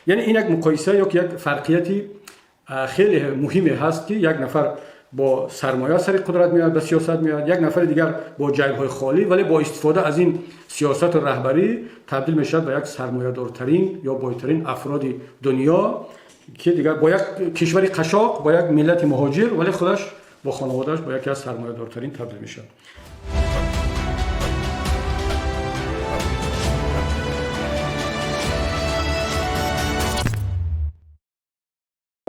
یعنی این یک مقایسه یا یک فرقیتی خیلی مهمی هست که یک نفر با سرمایه سر قدرت میاد، به سیاست میاد، یک نفر دیگر با جیب‌های خالی ولی با استفاده از این سیاست و رهبری تبدیل میشه به یک سرمایه‌دارترین یا بالاترین افراد دنیا که دیگر با یک کشوری قشاق، با یک ملت مهاجر ولی خودش با خانواده‌اش با یکی از سرمایه‌دارترین تبدیل میشه.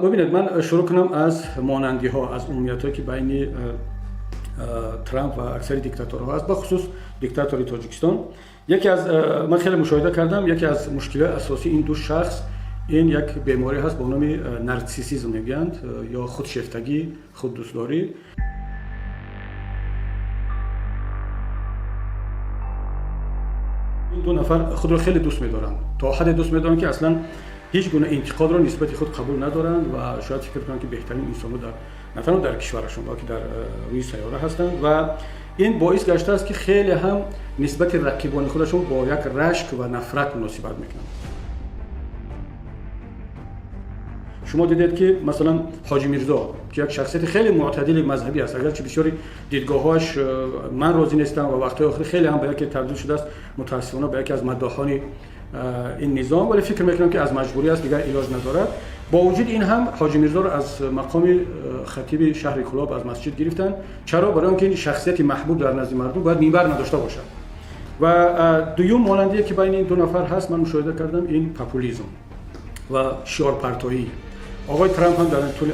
ببینید من شروع کنم از مانندی ها، از عمومیت‌هایی که بین ترامپ و اکثر دیکتاتورها هست، به خصوص دیکتاتوری تاجیکستان. من خیلی مشاهده کردم یکی از مشکلات اساسی این دو شخص این یک بیماری هست به نام نارسیسیسم میگن یا خودشیفتگی، خود دوستداری. این دو نفر خود را خیلی دوست می‌دارن، تا حد دوست می‌دارن که اصلا هیچ گونه انتقاد را نسبت خود قبول ندارند و شاید فکر کنند که بهترین انسان‌ها نه تنها در کشورشون بلکه در روی سیاره هستند و این باعث گشته است که خیلی هم نسبت رقیبان خودشون با یک رشک و نفرت مناسبت میکنند. شما دیدید که مثلا حاجی میرزا که یک شخصیت خیلی معتدل مذهبی است، اگرچه بسیاری دیدگاه‌هاش من راضی نیستم و وقتی آخر خیلی هم به یک تبدیل شده است متأسفانه به یکی از مداحان این نظام، ولی فکر میکنم که از مجبوری است، دیگر علاج ندارد. با وجود این هم حاجی میرزا را از مقام خطیب شهر کلاب از مسجد گرفتن. چرا؟ برای اینکه این شخصیت محبوب در نزد مردم باید منبر نداشته باشد. و دوم مانندی که بین این دو نفر هست من مشاهده کردم این پاپولیسم و شعار پرتایی. آقای ترامپ هم در طول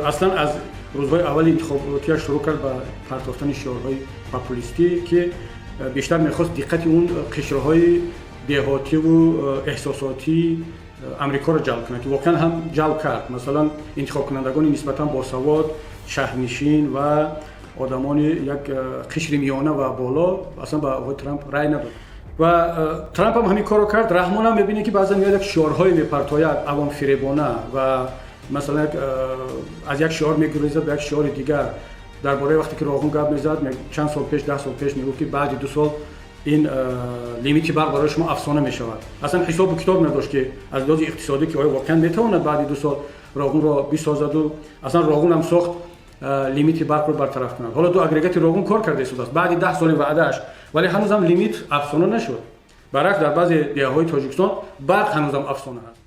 اصلا از روزهای اول انتخاباتیش شروع کرد با پرتافتن شعارهای پاپولیستی که بیشتر می‌خواست دقت اون قشرهای دیهاتی و احساساتی امریکا را جلب کنه که واقعا هم جلب کرد. مثلا انتخاب کنندگان نسبتا باسواد، شهرنشین و آدمان یک قشر میانه و بالا اصلا با آقای ترامپ رای نداد و ترامپ هم همین کارو کرد. رحمان هم میبینه که بعضی میاد یک شعارهای میپرتاید عوام فریبانه و مثلا از یک شعار میگریزه به یک شعار دیگر. درباره وقتی که راغون گپ میزد چند سال پیش 10 سال پیش میگفت که بعد 2 سال این لیمیت برق برای شما افسانه می شود. اصلا حساب و کتاب نداشت که از لحاظ اقتصادی که آیا واقعا میتواند بعد 2 سال راغون را بسازد و اصلا راغون هم ساخت لیمیت برق رو برطرف کند. حالا دو اگریگات راغون کار کرده است بعد 10 سال وعدهش، ولی هنوز هم لیمیت افسانه نشد. برعکس در بعضی دیهه‌های تاجیکستان برق هنوز هم افسانه است.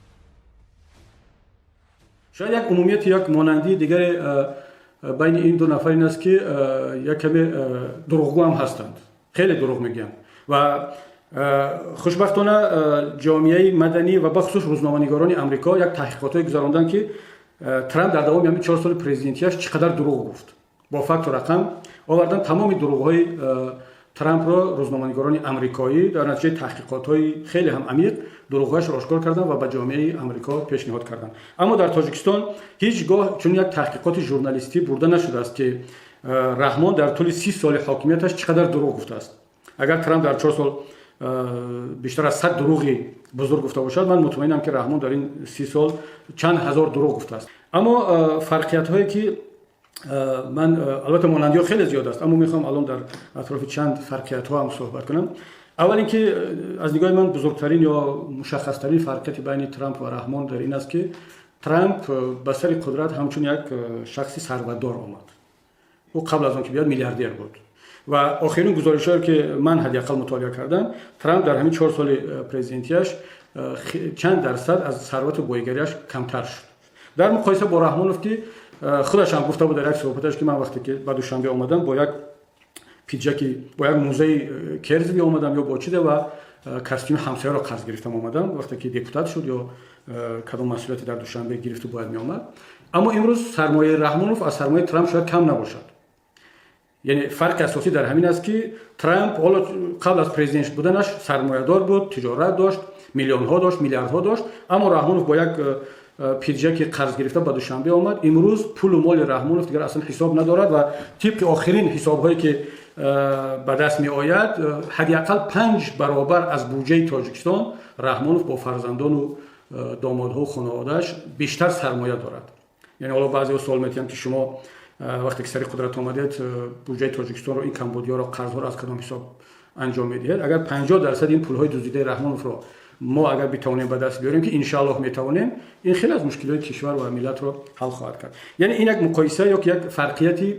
شاید یک عمومیت یک مانندی دیگر بین این دو نفر این است که یک کمی دروغگو هم هستند، خیلی دروغ میگن و خوشبختانه جامعه مدنی و بخصوص روزنامه‌نگاران آمریکا یک تحقیقاتی گذراندن که ترامپ در دوام همین 4 سال پرزیدنتیش چقدر دروغ گفت. با فکت و رقم آوردن تمام دروغ‌های ترامپ را روزنامه‌نگاران آمریکایی در نتیجه تحقیقات‌های خیلی هم عمیق دروغ‌هاش را آشکار کردن و به جامعه آمریکا پیشنهاد کردن. اما در تاجیکستان هیچگاه چون یک تحقیقات ژورنالیستی برده نشده است که رحمان در طول 30 سال حاکمیتش چقدر دروغ گفته است. اگر ترامپ در 4 سال بیشتر از 100 دروغی بزرگ گفته باشد، من مطمئنم که رحمان در این 30 سال چند هزار دروغ گفته است. اما فرقیت‌هایی که من البته مانندی‌ها خیلی زیاد است، اما میخوام الان در اطراف چند فرقیت‌ها هم صحبت کنم. اول اینکه از نگاه من بزرگترین یا مشخصترین فرقیت بین ترامپ و رحمان در این است که ترامپ به سر قدرت همچون یک شخصی ثروتدار آمد. او قبل از آن که بیاد میلیاردر بود و آخرین گزارش‌هایی که من حداقل مطالعه کردم، ترامپ در همین 4 سال پرزیدنتیش چند درصد از ثروت بایگریش کمتر شد. در مقایسه با رحمانوف که خودش هم گفته بود در یک صحبتش که من وقتی که بعد دوشنبه اومدم با یک پیجاکی با یک موزه کرزی اومدم یا با چیده و کاستیم همسایه را قرض گرفتم اومدم وقتی که دپوتات شد یا کدام مسئولیتی در دوشنبه گرفت و باید می اومد. اما امروز سرمایه رحمانوف از سرمایه ترامپ شاید کم نباشد. یعنی فرق اساسی در همین است که ترامپ حالا قبل از پرزیدنت بودنش سرمایه‌دار بود، تجارت داشت، میلیون‌ها داشت، میلیاردها داشت، اما رحمانوف با یک پیجاکی قرض گرفته با دوشنبه آمد. امروز پول و مال رحمانوف دیگر اصلا حساب ندارد و طبق آخرین حساب‌هایی که به دست می آید حداقل 5 برابر از بودجه تاجیکستان رحمانوف با فرزندان و دامادها و خانواده‌اش بیشتر سرمایه دارد. یعنی حالا بعضی سوال می‌کنن که شما وقتی که سر قدرت آمدید بودجه تاجیکستان رو این کمبودیا رو قرض‌ها رو از کدام حساب انجام میدهید؟ اگر 50% این پول‌های دزدیده رحمانوف رو ما اگر بتوانیم به دست بیاریم که ان شاء الله میتوانیم، این خیلی از مشکلات کشور و ملت رو حل خواهد کرد. یعنی این یک مقایسه یا یک فرقیتی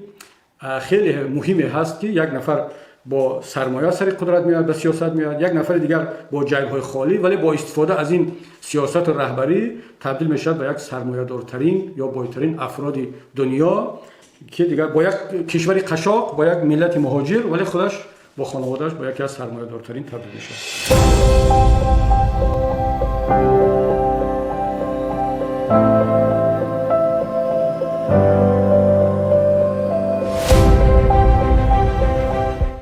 خیلی مهمی هست که یک نفر با سرمایه سر قدرت میاد، به سیاست میاد، یک نفر دیگر با جیب‌های خالی ولی با استفاده از این سیاست رهبری تبدیل میشه به یک سرمایه‌دارترین یا بایترین افراد دنیا که دیگر با یک کشوری قشاق، با یک ملت مهاجر ولی خودش با خانواده‌اش با یکی از سرمایه‌دارترین تبدیل میشه.